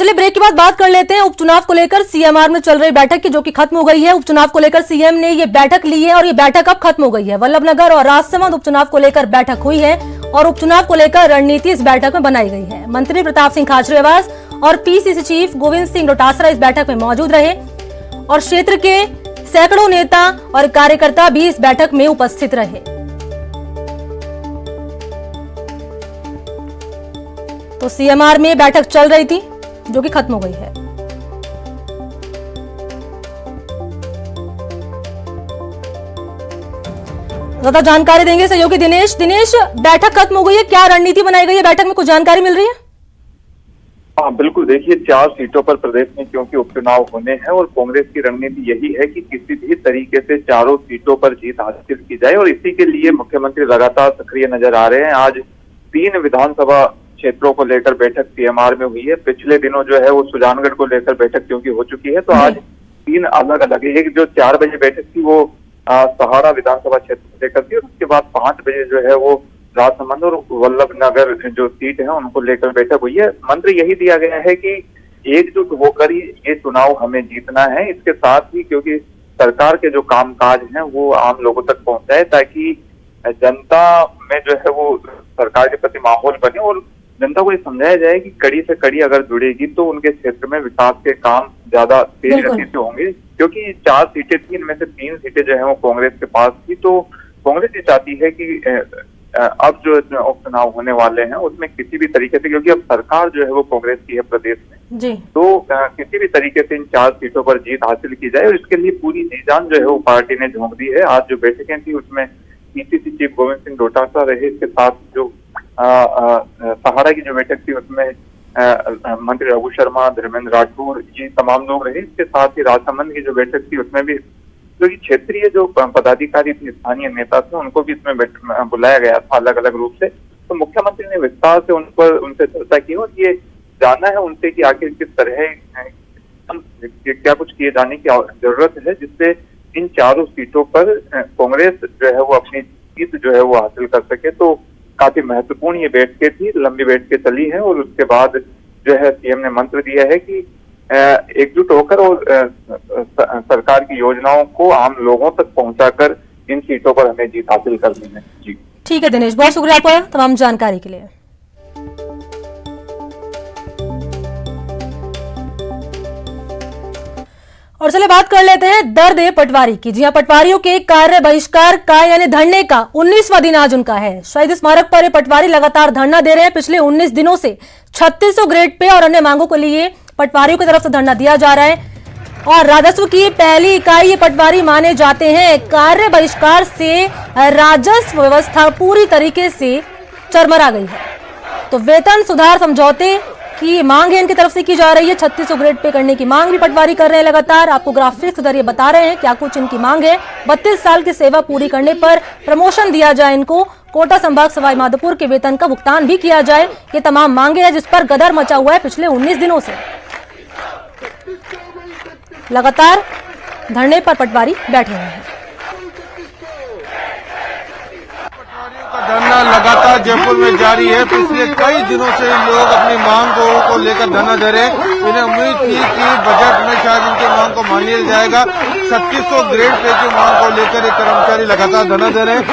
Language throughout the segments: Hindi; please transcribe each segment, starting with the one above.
चलिए ब्रेक के बाद बात कर लेते हैं उपचुनाव को लेकर सीएमआर में चल रही बैठक की, जो कि खत्म हो गई है। उपचुनाव को लेकर सीएम ने ये बैठक ली है और ये बैठक अब खत्म हो गई है। वल्लभनगर और राजसमंद उपचुनाव को लेकर बैठक हुई है और उपचुनाव को लेकर रणनीति इस बैठक में बनाई गई है। मंत्री प्रताप सिंह खाचरियावास और पीसीसी चीफ गोविंद सिंह डोटासरा इस बैठक में मौजूद रहे और क्षेत्र के सैकड़ों नेता और कार्यकर्ता भी इस बैठक में उपस्थित रहे। तो सीएमआर में बैठक चल रही थी जो कि खत्म हो गई है। ज्यादा जानकारी देंगे सहयोगी दिनेश। दिनेश, बैठक खत्म हो गई है, क्या रणनीति बनाई गई है बैठक में, कुछ जानकारी मिल रही है? हाँ बिल्कुल, देखिए 4 सीटों पर प्रदेश में क्योंकि उपचुनाव होने हैं और कांग्रेस की रणनीति यही है कि किसी भी तरीके से चारों सीटों पर जीत हासिल की जाए और इसी के लिए मुख्यमंत्री लगातार सक्रिय नजर आ रहे हैं। आज 3 विधानसभा क्षेत्रों को लेकर बैठक सीएमआर में हुई है। पिछले दिनों जो है वो सुजानगढ़ को लेकर बैठक क्योंकि हो चुकी है, तो आज 3 अलग अलग, एक जो 4 बजे बैठक थी वो सहारा विधानसभा क्षेत्र को लेकर थी और उसके बाद 5 बजे जो है वो राजसमंद और वल्लभनगर जो सीट है उनको लेकर बैठक हुई है। मंत्र यही दिया गया है कि एकजुट होकर ही ये चुनाव हमें जीतना है। इसके साथ ही क्योंकि सरकार के जो कामकाज हैं वो आम लोगों तक पहुंचाए ताकि जनता में जो है वो सरकार के प्रति माहौल बने और जनता को ये समझाया जाए कि कड़ी से कड़ी अगर जुड़ेगी तो उनके क्षेत्र में विकास के काम ज्यादा तेज गति से होंगे। क्योंकि 4 सीटें थी, इनमें से 3 सीटें जो है वो कांग्रेस के पास थी, तो कांग्रेस ये चाहती है कि अब जो उपचुनाव होने वाले हैं उसमें किसी भी तरीके से, क्योंकि अब सरकार जो है वो कांग्रेस की है प्रदेश में जी, तो किसी भी तरीके से इन 4 सीटों पर जीत हासिल की जाए और इसके लिए पूरी जी जान जो है वो पार्टी ने झोंक दी है। आज जो बैठकें थी उसमें पीसीसी चीफ गोविंद सिंह डोटासरा रहे, इसके साथ जो सहारा की जो बैठक थी उसमें मंत्री रघु शर्मा, धर्मेंद्र राठौर, ये तमाम लोग रहे। इसके साथ ही राजसमंद की जो बैठक थी उसमें भी जो क्षेत्रीय जो पदाधिकारी थे, स्थानीय नेता थे, उनको भी इसमें बुलाया गया था अलग अलग रूप से। तो मुख्यमंत्री ने विस्तार से उनसे चर्चा की और ये जानना है उनसे कि आखिर किस तरह क्या कुछ किए जाने की जरूरत है जिससे इन 4 सीटों पर कांग्रेस जो है वो अपनी जीत जो है वो हासिल कर सके। तो काफी महत्वपूर्ण ये बैठकें थी, लंबी बैठकें चली हैं और उसके बाद जो है सीएम ने मंत्र दिया है कि एकजुट होकर और सरकार की योजनाओं को आम लोगों तक पहुंचाकर इन सीटों पर हमें जीत हासिल करनी है। जी ठीक है दिनेश, बहुत शुक्रिया आपका तमाम जानकारी के लिए। और चलिए बात कर लेते हैं दर्द है पटवारी की। जी हां, पटवारियों के कार्य बहिष्कार का यानी धरने का 19वां दिन आज उनका है। शहीद स्मारक पर ये पटवारी लगातार धरना दे रहे हैं। पिछले 19 दिनों से 3600 ग्रेड पे और अन्य मांगों के लिए पटवारियों की तरफ से धरना दिया जा रहा है और राजस्व की पहली इकाई ये पटवारी माने जाते हैं। कार्य बहिष्कार से राजस्व व्यवस्था पूरी तरीके से चरमरा गई है। तो वेतन सुधार समझौते की मांग है इनकी तरफ से की जा रही है। 3600 ग्रेड पे करने की मांग भी पटवारी कर रहे हैं लगातार। आपको ग्राफिक्स के जरिए बता रहे हैं क्या कुछ इनकी मांग है। 32 साल की सेवा पूरी करने पर प्रमोशन दिया जाए इनको। कोटा संभाग सवाई माधोपुर के वेतन का भुगतान भी किया जाए। ये तमाम मांगे हैं जिस पर गदर मचा हुआ है पिछले 19 दिनों से। लगातार धरने पर पटवारी बैठे हुए हैं। धरना लगातार जयपुर में जारी है। पिछले कई दिनों से लोग अपनी मांगों को लेकर धरना दे रहे हैं। इन्हें उम्मीद थी कि बजट में शायद इनके मांग को मान लिया जाएगा। 3600 ग्रेड पे की मांग को लेकर ये कर्मचारी लगातार धरना दे रहे हैं।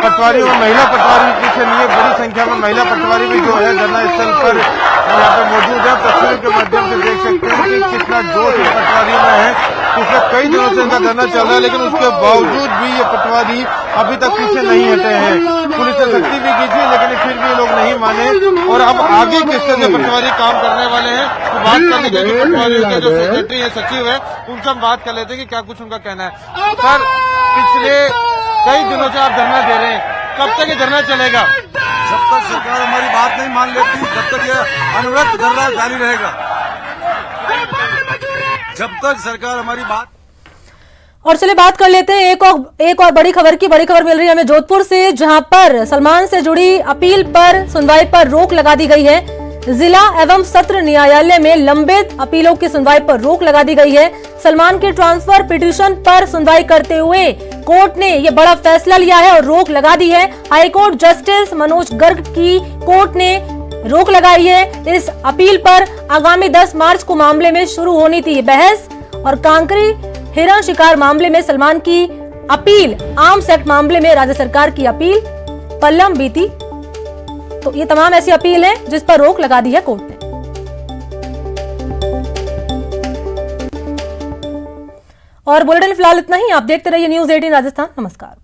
पटवारी और महिला पटवारी पीछे नहीं है, बड़ी संख्या में महिला पटवारी भी जो है धरना स्थल पर यहाँ पे मौजूद है। तस्वीर के माध्यम से देख सकते हैं कि कितना जोश पटवारी में है। पिछले कई दिनों से इनका धरना चल रहा है लेकिन उसके बावजूद भी ये पटवारी अभी तक पीछे नहीं हटे हैं। पुलिस ने सख्ती भी की थी लेकिन फिर भी लोग नहीं माने और अब आगे किस तरह से पटवारी काम करने वाले हैं तो बात करने के लिए पटवारियों के जो सेक्रेटरी है, सचिव है, उनसे हम बात कर लेते हैं कि क्या कुछ उनका कहना है। सर, पिछले कई दिनों से आप धरना दे रहे हैं, कब तक ये धरना चलेगा? जब तक सरकार हमारी बात नहीं मान लेती, जब तक ये अनवरत धरना जारी रहेगा, जब तक सरकार हमारी बात। और चलिए बात कर लेते हैं एक और बड़ी खबर की। बड़ी खबर मिल रही है हमें जोधपुर से, जहां पर सलमान से जुड़ी अपील पर सुनवाई पर रोक लगा दी गई है। जिला एवं सत्र न्यायालय में लंबित अपीलों की सुनवाई पर रोक लगा दी गई है। सलमान के ट्रांसफर पिटीशन पर सुनवाई करते हुए कोर्ट ने यह बड़ा फैसला लिया है और रोक लगा दी है। हाईकोर्ट जस्टिस मनोज गर्ग की कोर्ट ने रोक लगाई है। इस अपील पर आगामी 10 मार्च को मामले में शुरू होनी थी बहस। और कांकरी हिरण शिकार मामले में सलमान की अपील, आर्म्स एक्ट मामले में राज्य सरकार की अपील पल्लम बीती। तो ये तमाम ऐसी अपील है जिस पर रोक लगा दी है कोर्ट ने। और बुलेटिन फिलहाल इतना ही। आप देखते रहिए न्यूज़ 18 राजस्थान। नमस्कार।